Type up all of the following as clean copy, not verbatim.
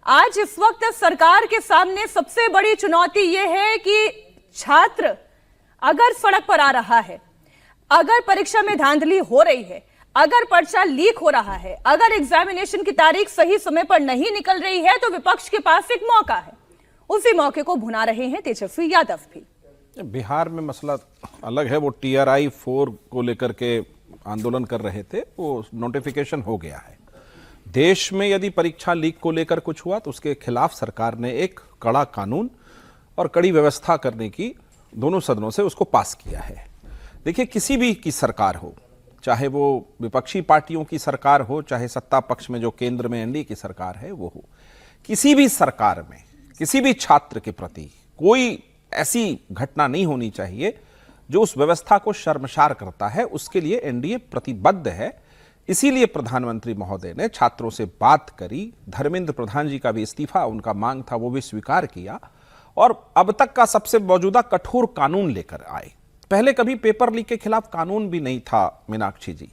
आज इस वक्त सरकार के सामने सबसे बड़ी चुनौती यह है कि छात्र अगर सड़क पर आ रहा है, अगर परीक्षा में धांधली हो रही है, अगर पर्चा लीक हो रहा है, अगर एग्जामिनेशन की तारीख सही समय पर नहीं निकल रही है, तो विपक्ष के पास एक मौका है। उसी मौके को भुना रहे हैं तेजस्वी यादव भी। बिहार में मसला अलग है। वो TRI 4 को लेकर के आंदोलन कर रहे थे, वो नोटिफिकेशन हो गया है। देश में यदि परीक्षा लीक को लेकर कुछ हुआ तो उसके खिलाफ सरकार ने एक कड़ा कानून और कड़ी व्यवस्था करने की दोनों सदनों से उसको पास किया है। देखिए, किसी भी की सरकार हो, चाहे वो विपक्षी पार्टियों की सरकार हो, चाहे सत्ता पक्ष में जो केंद्र में NDA की सरकार है वो हो, किसी भी सरकार में किसी भी छात्र के प्रति कोई ऐसी घटना नहीं होनी चाहिए जो उस व्यवस्था को शर्मसार करता है। उसके लिए NDA प्रतिबद्ध है। इसीलिए प्रधानमंत्री महोदय ने छात्रों से बात करी। धर्मेंद्र प्रधान जी का भी इस्तीफा उनका मांग था, वो भी स्वीकार किया और अब तक का सबसे मौजूदा कठोर कानून लेकर आए। पहले कभी पेपर लीक के खिलाफ कानून भी नहीं था मीनाक्षी जी,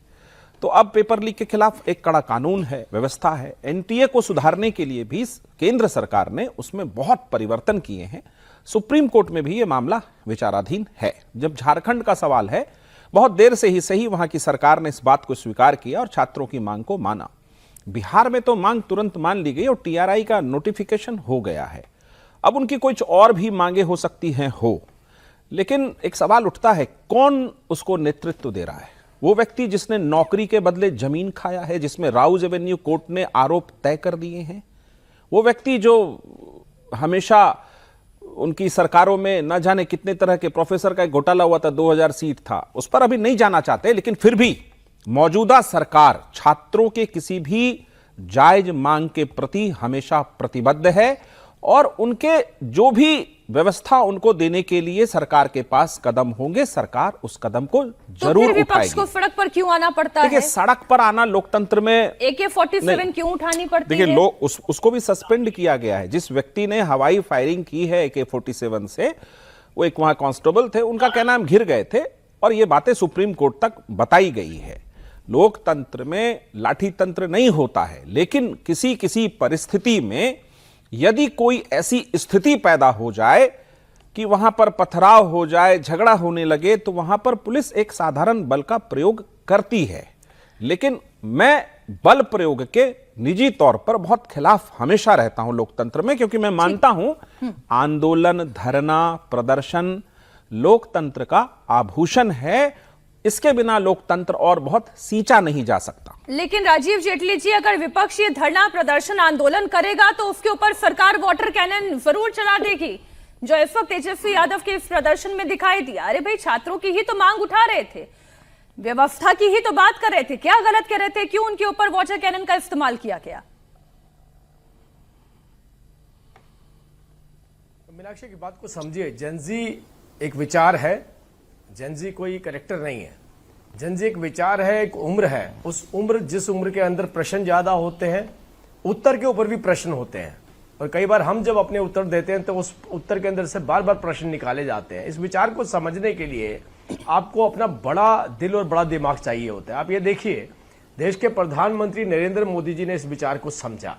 तो अब पेपर लीक के खिलाफ एक कड़ा कानून है, व्यवस्था है। NTA को सुधारने के लिए भी केंद्र सरकार ने उसमें बहुत परिवर्तन किए हैं। सुप्रीम कोर्ट में भी ये मामला विचाराधीन है। जब झारखंड का सवाल है, बहुत देर से ही सही वहां की सरकार ने इस बात को स्वीकार किया और छात्रों की मांग को माना। बिहार में तो मांग तुरंत मान ली गई और TRI का नोटिफिकेशन हो गया है। अब उनकी कुछ और भी मांगे हो सकती हैं, लेकिन एक सवाल उठता है, कौन उसको नेतृत्व दे रहा है? वो व्यक्ति जिसने नौकरी के बदले जमीन खाया है, जिसमें राउज एवेन्यू कोर्ट ने आरोप तय कर दिए हैं, वो व्यक्ति जो हमेशा उनकी सरकारों में न जाने कितने तरह के प्रोफेसर का एक घोटाला हुआ था, 2000 सीट था, उस पर अभी नहीं जाना चाहते, लेकिन फिर भी मौजूदा सरकार छात्रों के किसी भी जायज मांग के प्रति हमेशा प्रतिबद्ध है और उनके जो भी व्यवस्था उनको देने के लिए सरकार के पास कदम होंगे, सरकार उस कदम को जरूर उठाएगी। विपक्ष को सड़क पर क्यों आना पड़ता है? देखिए, सड़क पर आना लोकतंत्र में AK-47 क्यों उठानी पड़ती है? देखिए, उसको भी सस्पेंड किया गया है। जिस व्यक्ति ने हवाई फायरिंग की है AK-47 से, वो एक वहां कांस्टेबल थे, उनका कहना हम घिर गए थे और ये बातें सुप्रीम कोर्ट तक बताई गई है। लोकतंत्र में लाठी तंत्र नहीं होता है, लेकिन किसी किसी परिस्थिति में यदि कोई ऐसी स्थिति पैदा हो जाए कि वहां पर पथराव हो जाए, झगड़ा होने लगे, तो वहां पर पुलिस एक साधारण बल का प्रयोग करती है। लेकिन मैं बल प्रयोग के निजी तौर पर बहुत खिलाफ हमेशा रहता हूं लोकतंत्र में, क्योंकि मैं मानता हूं आंदोलन, धरना, प्रदर्शन लोकतंत्र का आभूषण है। इसके बिना लोकतंत्र और बहुत सींचा नहीं जा सकता। लेकिन राजीव जेटली जी, अगर विपक्ष ये धरना, प्रदर्शन, आंदोलन करेगा तो उसके ऊपर सरकार वाटर कैनन जरूर चला देगी, जो इस वक्त तेजस्वी यादव के इस प्रदर्शन में दिखाई दिया। अरे भाई, छात्रों की ही तो मांग उठा रहे थे, व्यवस्था की ही तो बात कर रहे थे, क्या गलत कह रहे थे? क्यों उनके ऊपर वाटर कैनन का इस्तेमाल किया गया? मीनाक्षी की बात को समझिए। जेनजी एक विचार है, जेनजी कोई कैरेक्टर नहीं है। जेनजी एक विचार है, एक उम्र है। उस उम्र, जिस उम्र के अंदर प्रश्न ज्यादा होते हैं, उत्तर के ऊपर भी प्रश्न होते हैं, और कई बार हम जब अपने उत्तर देते हैं तो उस उत्तर के अंदर से बार बार प्रश्न निकाले जाते हैं। इस विचार को समझने के लिए आपको अपना बड़ा दिल और बड़ा दिमाग चाहिए होता है। आप ये देखिए, देश के प्रधानमंत्री नरेंद्र मोदी जी ने इस विचार को समझा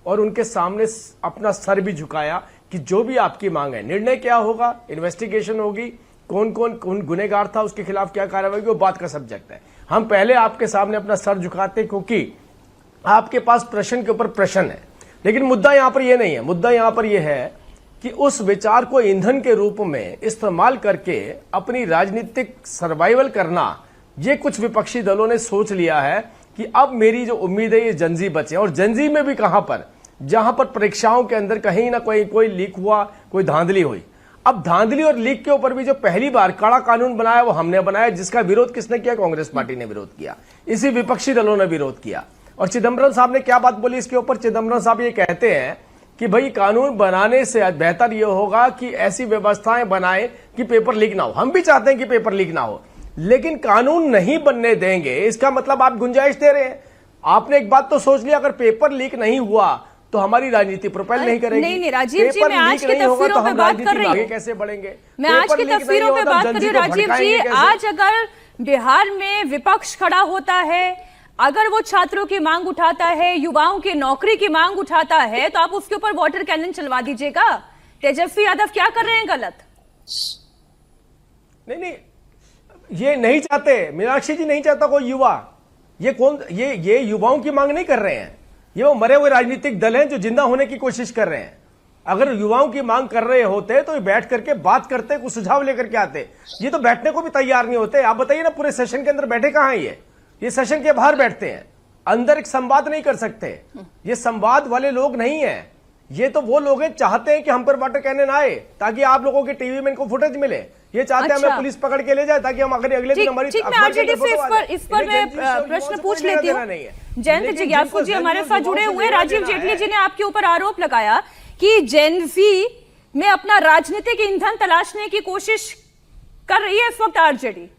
और उनके सामने अपना सर भी झुकाया कि जो भी आपकी मांग है, निर्णय क्या होगा, इन्वेस्टिगेशन होगी, कौन गुनहगार था, उसके खिलाफ क्या कार्रवाई होगी, वो बात का सब्जेक्ट है। हम पहले आपके सामने अपना सर झुकाते हैं क्योंकि आपके पास प्रश्न के ऊपर प्रश्न है। लेकिन मुद्दा यहां पर यह नहीं है। मुद्दा यहां पर यह है कि उस विचार को ईंधन के रूप में इस्तेमाल करके अपनी राजनीतिक सर्वाइवल करना, ये कुछ विपक्षी दलों ने सोच लिया है कि अब मेरी जो उम्मीद है ये जनजी बचे। और जनजी में भी कहां पर, जहां पर परीक्षाओं के अंदर कहीं ना कोई लीक हुआ, कोई धांधली हुई। अब धांधली और लीक के ऊपर भी जो पहली बार कड़ा कानून बनाया वो हमने बनाया, जिसका विरोध किसने किया? कांग्रेस पार्टी ने विरोध किया, इसी विपक्षी दलों ने विरोध किया। और चिदंबरम साहब ने क्या बात बोली इसके ऊपर? चिदंबरम साहब ये कहते हैं कि भाई, कानून बनाने से बेहतर यह होगा कि ऐसी व्यवस्थाएं बनाएं कि पेपर लीक ना हो। हम भी चाहते हैं कि पेपर लीक ना हो, लेकिन कानून नहीं बनने देंगे। इसका मतलब आप गुंजाइश दे रहे हैं। आपने एक बात तो सोच लिया, अगर पेपर लीक नहीं हुआ तो हमारी राजनीति प्रोपेल नहीं करेगी। नहीं राजीव जी, मैं आज की तस्वीरों पे बात कर रही हूँ। कैसे बढ़ेंगे? मैं आज की तस्वीरों पे बात कर रही हूँ राजीव जी। आज अगर बिहार में विपक्ष खड़ा होता है, अगर वो छात्रों की मांग उठाता है, युवाओं की नौकरी की मांग उठाता है, तो आप उसके ऊपर वाटर कैनन चलवा दीजिएगा। तेजस्वी यादव क्या कर रहे हैं गलत? नहीं, ये नहीं चाहते, मीनाक्षी जी नहीं चाहता कोई युवा। ये युवाओं की मांग नहीं कर रहे हैं। ये वो मरे हुए राजनीतिक दल हैं जो जिंदा होने की कोशिश कर रहे हैं। अगर युवाओं की मांग कर रहे होते तो ये बैठ करके बात करते, कुछ सुझाव लेकर के आते। ये तो बैठने को भी तैयार नहीं होते। आप बताइए ना, पूरे सेशन के अंदर बैठे कहां हैं ये सेशन के बाहर बैठते हैं, अंदर एक संवाद नहीं कर सकते। ये संवाद वाले लोग नहीं है। ये तो वो लोग हैं चाहते हैं कि हम पर वाटर कैनन आए ताकि आप लोगों के टीवी में इनको फुटेज मिले। ये चाहते हैं हमें पुलिस पकड़ के ले जाए ताकि हम अगले दिन हमारी इस पर मैं प्रश्न पूछ लेती हूँ। जयंत जिज्ञासु जी हमारे साथ जुड़े हुए। राजीव जेटली जी ने आपके ऊपर आरोप लगाया कि जेन जी में अपना राजनीतिक ईंधन तलाशने की कोशिश कर रही है इस वक्त आरजेडी।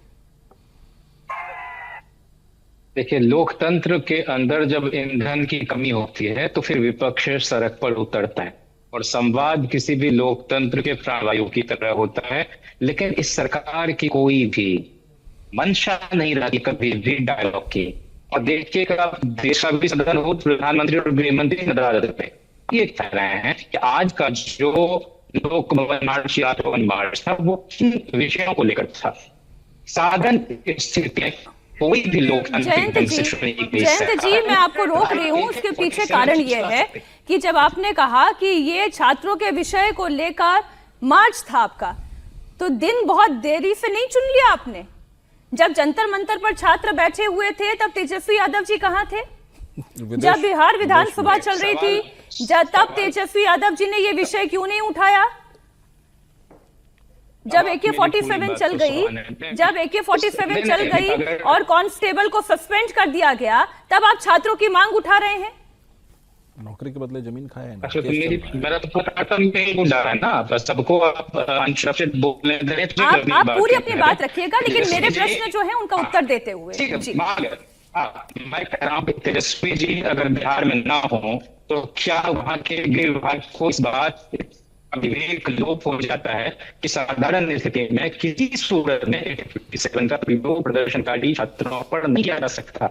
देखिए, लोकतंत्र के अंदर जब ईंधन की कमी होती है तो फिर विपक्ष सड़क पर उतरता है और संवाद किसी भी लोकतंत्र के प्राणवायु की तरह होता है। लेकिन इस सरकार की कोई भी मंशा नहीं रही कभी भी डायलॉग की। और देखिए, अगर देश का भी सदन हो, प्रधानमंत्री और गृहमंत्री नजर आ जाते ये कह रहे हैं कि आज का जो लोक भवन मार्च या मार्च था वो किन विषयों को लेकर था। साधन स्थिति में कोई भी लोग। जयंत जी मैं आपको रोक रही हूँ, उसके पीछे कारण यह है कि जब आपने कहा कि ये छात्रों के विषय को लेकर मार्च था आपका, तो दिन बहुत देरी से नहीं चुन लिया आपने। जब जंतर मंतर पर छात्र बैठे हुए थे तब तेजस्वी यादव जी कहाँ थे? जब बिहार विधानसभा चल रही थी तब तेजस्वी यादव जी ने ये विषय क्यों नहीं उठाया? जब AK-47 चल गई और कांस्टेबल को सस्पेंड कर दिया गया, तब आप छात्रों की मांग उठा रहे हैं। नौकरी के बदले जमीन खाया है ना। अच्छा, तो मेरा तो पता नहीं जा रहा है ना, बस सबको आप अनशब्द बोलने दें। आप पूरी अपनी बात रखिएगा, लेकिन मेरे प्रश्न जो है उनका उत्तर देते हुए। मैं कह रहा हूँ कि तेजस्वी जी अगर बिहार में ना हो तो क्या वहां के गृह विभाग को इस बात विवेक लोप हो जाता है कि साधारण स्थिति में किसी सूरत में 57 का विरोध प्रदर्शनकारी छात्रों पर नहीं किया जा सकता।